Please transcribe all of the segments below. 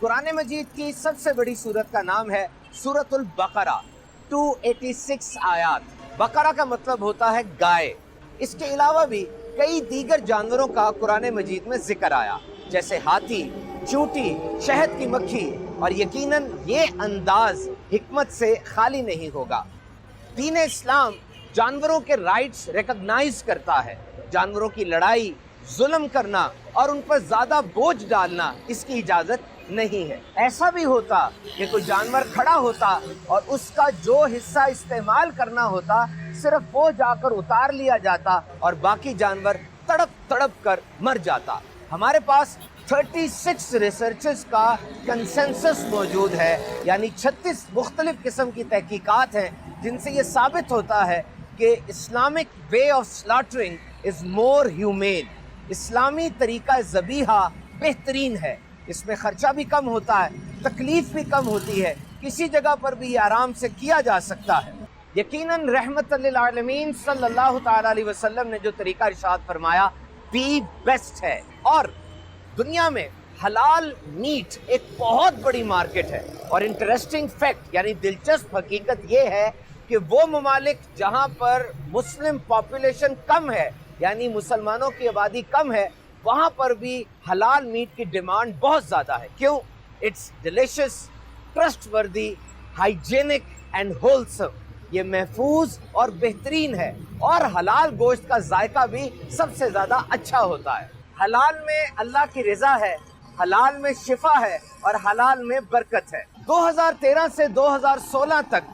कुरान मजीद की सबसे बड़ी सूरत का नाम है सूरतुल बकरा, 286 आयात। बकरा का मतलब होता है गाय। इसके अलावा भी कई दीगर जानवरों का कुरान मजीद में जिक्र आया, जैसे हाथी, चूंटी, शहद की मक्खी, और यकीनन ये अंदाज हिकमत से खाली नहीं होगा। दीन इस्लाम जानवरों के राइट्स रिकॉग्नाइज करता है। जानवरों की लड़ाई, जुल्म करना और उन पर ज्यादा बोझ डालना इसकी इजाजत नहीं है। ऐसा भी होता कि कोई जानवर खड़ा होता और उसका जो हिस्सा इस्तेमाल करना होता सिर्फ वो जाकर उतार लिया जाता और बाकी जानवर तड़प तड़प कर मर जाता। हमारे पास 36 रिसर्चर्स का कंसेंसस मौजूद है, यानी 36 मुख्तलिफ किस्म की तहकीकात हैं जिनसे ये साबित होता है कि Islamic way of slaughtering is more humane. इस्लामी तरीका ज़बीहा बेहतरीन है। इसमें खर्चा भी कम होता है, तकलीफ भी कम होती है, किसी जगह पर भी आराम से किया जा सकता है। यकीनन रहमतल लिल आलमीन सल्लल्लाहु तआला अलैहि वसल्लम ने जो तरीका इरशाद फरमाया दी बेस्ट है। और दुनिया में हलाल मीट एक बहुत बड़ी मार्केट है। और इंटरेस्टिंग फैक्ट यानी दिलचस्प हकीकत ये है कि वो ममालिक जहाँ पर मुस्लिम पॉपुलेशन कम है, यानी मुसलमानों की आबादी कम है, वहाँ पर भी हलाल मीट की डिमांड बहुत ज़्यादा है। क्यों? It's delicious, trustworthy, hygienic and wholesome. ये महफूज और बेहतरीन है और हलाल गोश्त का जायका भी सबसे ज़्यादा अच्छा होता है। हलाल में अल्लाह की रज़ा है, हलाल में शिफा है और हलाल में बरकत है। 2013 से 2016 तक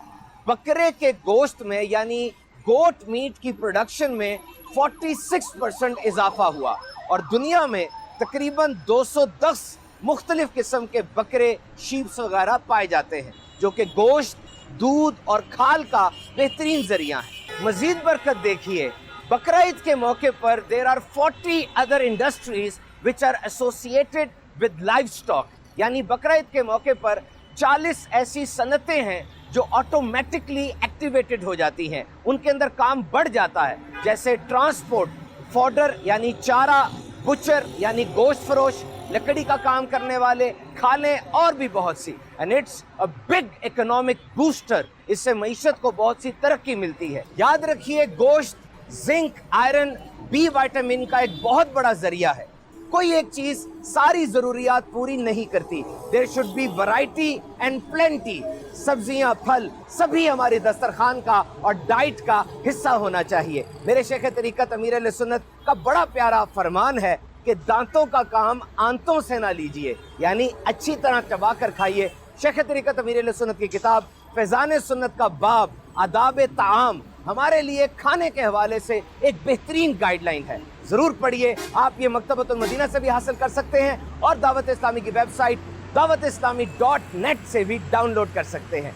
बकरे के गोश्त में यानी गोट मीट की प्रोडक्शन में 46% इजाफा हुआ और दुनिया में तकरीबन 210 मुख्तलिफ किस्म के बकरे, शीप्स वगैरह पाए जाते हैं जो कि गोश्त, दूध और खाल का बेहतरीन जरिया है। मजीद बरकत देखिए, बकरा ईद के मौके पर there are 40 other industries which are associated with livestock, यानी बकरा ईद के मौके पर 40 ऐसी सनतें हैं जो ऑटोमेटिकली एक्टिवेटेड हो जाती हैं। उनके अंदर काम बढ़ जाता है, जैसे ट्रांसपोर्ट, फॉडर यानी चारा, बुचर यानी गोश्त फरोश, लकड़ी का काम करने वाले, खाने और भी बहुत सी। And it's a big economic booster. इससे मईशत को बहुत सी तरक्की मिलती है। याद रखिए, गोश्त जिंक, आयरन, बी विटामिन का एक बहुत बड़ा जरिया है। कोई एक चीज सारी जरूरियात पूरी नहीं करती। There should be variety and plenty. सब्जियां, फल सभी हमारे दस्तरखान का और डाइट का हिस्सा होना चाहिए। मेरे शेख तरीकत अमीर अहले सुन्नत का बड़ा प्यारा फरमान है कि दांतों का काम आंतों से ना लीजिए, यानी अच्छी तरह चबा कर खाइए। शेख तरीकत अमीर अहले सुन्नत की किताब फैज़ान सुन्नत का बाब आदाब ताआम हमारे लिए खाने के हवाले से एक बेहतरीन गाइडलाइन है। जरूर पढ़िए। आप ये मकतबतुल मदीना से भी हासिल कर सकते हैं और दावत इस्लामी की वेबसाइट dawatislami.net से भी डाउनलोड कर सकते हैं।